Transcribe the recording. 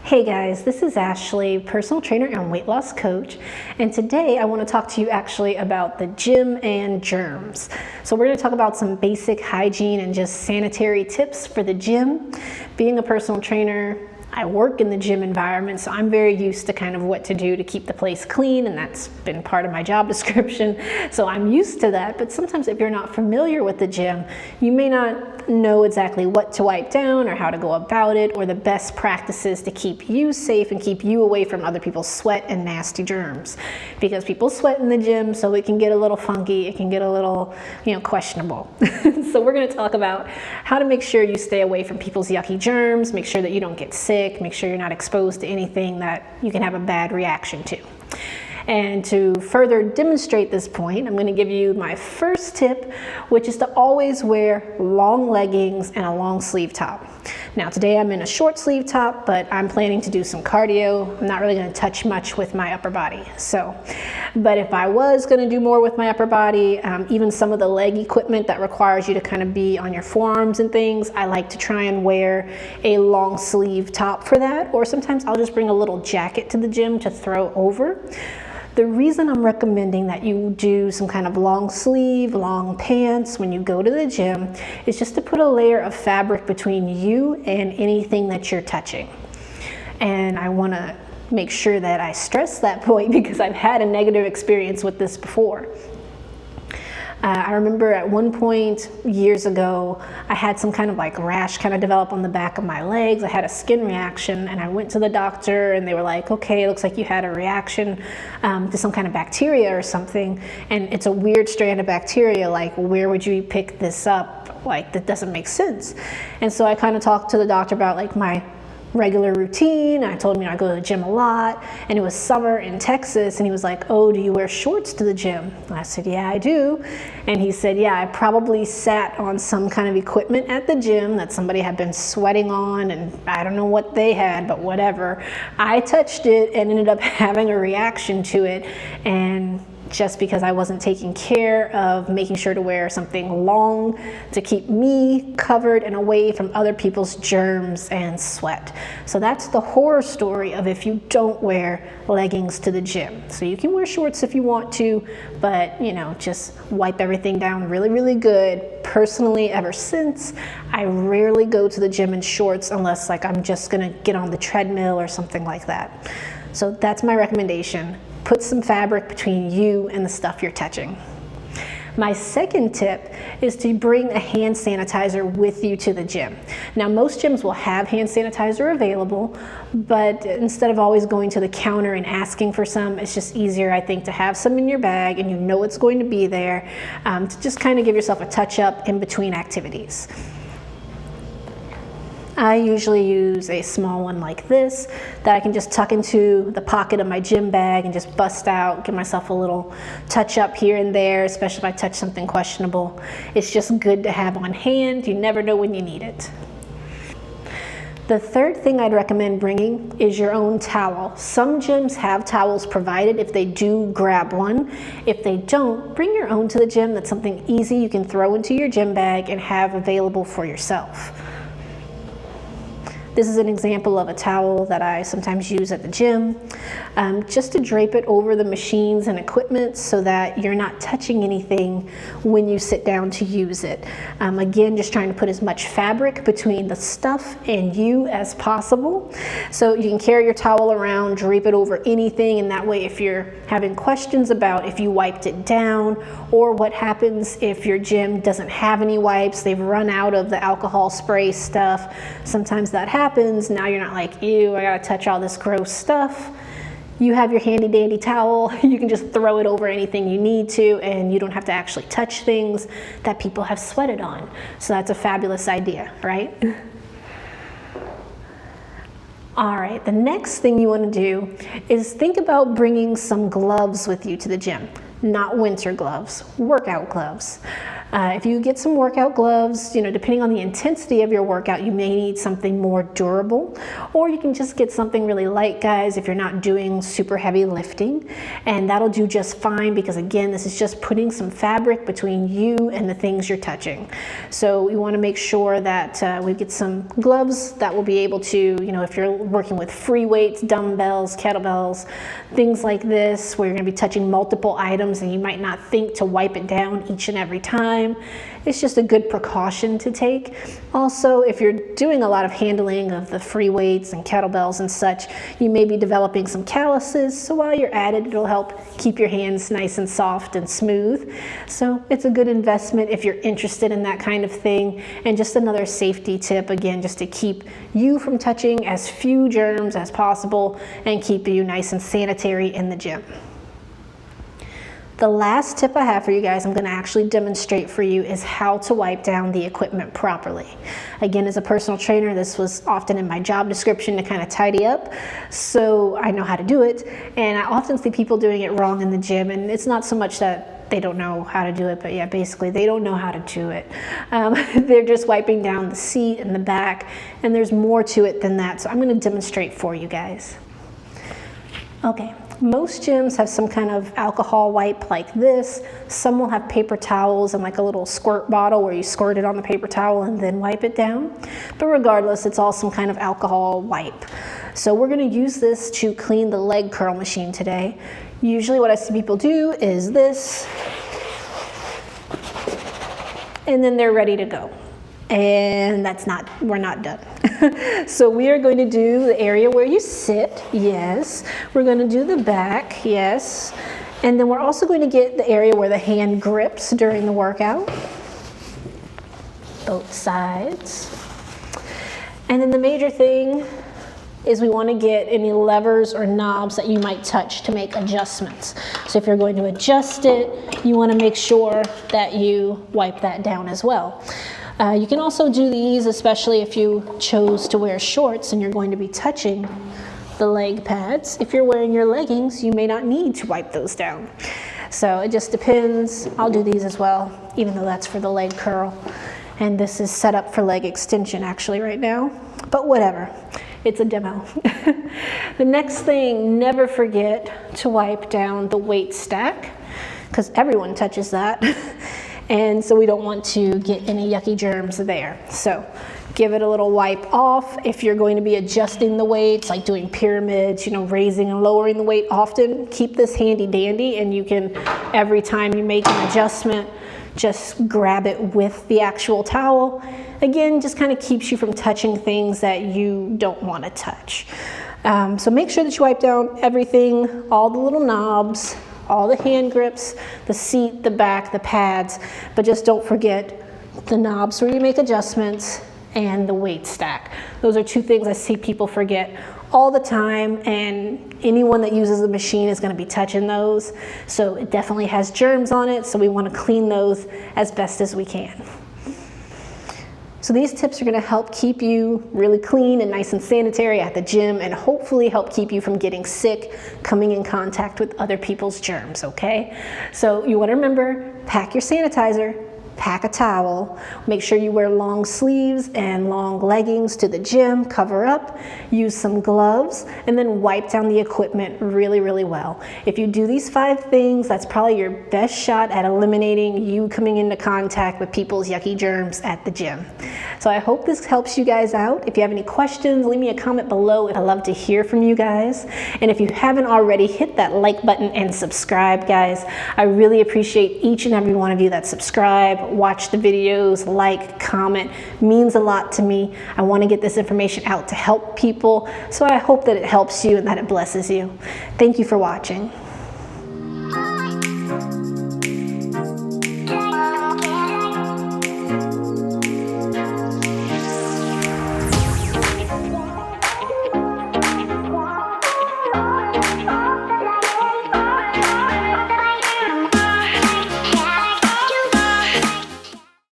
Hey guys, this is Ashley, personal trainer and weight loss coach, and today I want to talk to you actually about the gym and germs. So we're going to talk about some basic hygiene and just sanitary tips for the gym. Being a personal trainer, I work in the gym environment, so I'm very used to kind of what to do to keep the place clean, and that's been part of my job description. So I'm used to that, but sometimes if you're not familiar with the gym, you may not know exactly what to wipe down or how to go about it, or the best practices to keep you safe and keep you away from other people's sweat and nasty germs. Because people sweat in the gym, so it can get a little funky, it can get a little, questionable. So we're going to talk about how to make sure you stay away from people's yucky germs, make sure that you don't get sick, make sure you're not exposed to anything that you can have a bad reaction to. And to further demonstrate this point, I'm going to give you my first tip, which is to always wear long leggings and a long sleeve top. Now today I'm in a short sleeve top, but I'm planning to do some cardio. I'm not really going to touch much with my upper body. But if I was going to do more with my upper body, even some of the leg equipment that requires you to kind of be on your forearms and things, I like to try and wear a long sleeve top for that, or sometimes I'll just bring a little jacket to the gym to throw over. The reason I'm recommending that you do some kind of long sleeve, long pants when you go to the gym is just to put a layer of fabric between you and anything that you're touching. And I want to make sure that I stress that point because I've had a negative experience with this before. I remember at one point years ago, I had some kind of rash kind of develop on the back of my legs. I had a skin reaction and I went to the doctor and they were like, okay, it looks like you had a reaction to some kind of bacteria or something. And it's a weird strand of bacteria. Where would you pick this up? That doesn't make sense. And so I kind of talked to the doctor about my regular routine. I told him I go to the gym a lot, and it was summer in Texas, and he was like, oh, do you wear shorts to the gym? And I said, yeah, I do. And he said, yeah, I probably sat on some kind of equipment at the gym that somebody had been sweating on, and I don't know what they had, but whatever. I touched it and ended up having a reaction to it, and just because I wasn't taking care of making sure to wear something long to keep me covered and away from other people's germs and sweat. So that's the horror story of if you don't wear leggings to the gym. So you can wear shorts if you want to, but just wipe everything down really, really good. Personally, ever since, I rarely go to the gym in shorts unless I'm just gonna get on the treadmill or something like that. So that's my recommendation. Put some fabric between you and the stuff you're touching. My second tip is to bring a hand sanitizer with you to the gym. Now, most gyms will have hand sanitizer available, but instead of always going to the counter and asking for some, it's just easier, I think, to have some in your bag and you know it's going to be there, to just kind of give yourself a touch-up in between activities. I usually use a small one like this that I can just tuck into the pocket of my gym bag and just bust out, give myself a little touch up here and there, especially if I touch something questionable. It's just good to have on hand. You never know when you need it. The third thing I'd recommend bringing is your own towel. Some gyms have towels provided if they do grab one. If they don't, bring your own to the gym. That's something easy you can throw into your gym bag and have available for yourself. This is an example of a towel that I sometimes use at the gym, just to drape it over the machines and equipment so that you're not touching anything when you sit down to use it. Again, just trying to put as much fabric between the stuff and you as possible. So you can carry your towel around, drape it over anything, and that way if you're having questions about if you wiped it down or what happens if your gym doesn't have any wipes, they've run out of the alcohol spray stuff, sometimes that happens. Now you're not like, ew, I gotta touch all this gross stuff. You have your handy dandy towel. You can just throw it over anything you need to, and you don't have to actually touch things that people have sweated on. So that's a fabulous idea, right? All right, the next thing you want to do is think about bringing some gloves with you to the gym. Not winter gloves, workout gloves. If you get some workout gloves, depending on the intensity of your workout, you may need something more durable, or you can just get something really light, guys, if you're not doing super heavy lifting, and that'll do just fine, because again, this is just putting some fabric between you and the things you're touching. So we want to make sure that we get some gloves that will be able to, if you're working with free weights, dumbbells, kettlebells, things like this, where you're going to be touching multiple items and you might not think to wipe it down each and every time. It's just a good precaution to take. Also, if you're doing a lot of handling of the free weights and kettlebells and such, you may be developing some calluses. So while you're at it, it'll help keep your hands nice and soft and smooth. So it's a good investment if you're interested in that kind of thing. And just another safety tip, again, just to keep you from touching as few germs as possible and keep you nice and sanitary in the gym. The last tip I have for you guys, I'm going to actually demonstrate for you, is how to wipe down the equipment properly. Again, as a personal trainer, this was often in my job description to kind of tidy up, so I know how to do it. And I often see people doing it wrong in the gym, and it's not so much that they don't know how to do it, but yeah, basically they don't know how to do it. They're just wiping down the seat and the back, and there's more to it than that, so I'm going to demonstrate for you guys. Okay. Most gyms have some kind of alcohol wipe like this. Some will have paper towels and like a little squirt bottle where you squirt it on the paper towel and then wipe it down. But regardless, it's all some kind of alcohol wipe. So we're going to use this to clean the leg curl machine today. Usually what I see people do is this, and then they're ready to go. And we're not done. So we are going to do the area where you sit, yes. We're going to do the back, yes. And then we're also going to get the area where the hand grips during the workout. Both sides. And then the major thing is we want to get any levers or knobs that you might touch to make adjustments. So if you're going to adjust it, you want to make sure that you wipe that down as well. You can also do these, especially if you chose to wear shorts and you're going to be touching the leg pads. If you're wearing your leggings, you may not need to wipe those down. So it just depends. I'll do these as well, even though that's for the leg curl. And this is set up for leg extension actually right now, but whatever. It's a demo. The next thing, never forget to wipe down the weight stack, because everyone touches that. And so we don't want to get any yucky germs there. So give it a little wipe off. If you're going to be adjusting the weights, like doing pyramids, raising and lowering the weight often, keep this handy dandy, and you can, every time you make an adjustment, just grab it with the actual towel. Again, just kind of keeps you from touching things that you don't want to touch. So make sure that you wipe down everything, all the little knobs, all the hand grips, the seat, the back, the pads, but just don't forget the knobs where you make adjustments and the weight stack. Those are two things I see people forget all the time, and anyone that uses the machine is going to be touching those. So it definitely has germs on it, so we want to clean those as best as we can. So these tips are going to help keep you really clean and nice and sanitary at the gym, and hopefully help keep you from getting sick, coming in contact with other people's germs, okay? So you want to remember, pack your sanitizer, pack a towel, make sure you wear long sleeves and long leggings to the gym, cover up, use some gloves, and then wipe down the equipment really, really well. If you do these 5 things, that's probably your best shot at eliminating you coming into contact with people's yucky germs at the gym. So I hope this helps you guys out. If you have any questions, leave me a comment below. I'd love to hear from you guys. And if you haven't already, hit that like button and subscribe, guys. I really appreciate each and every one of you that subscribe, watch the videos, like, comment. Means a lot to me. I want to get this information out to help people. So I hope that it helps you and that it blesses you. Thank you for watching.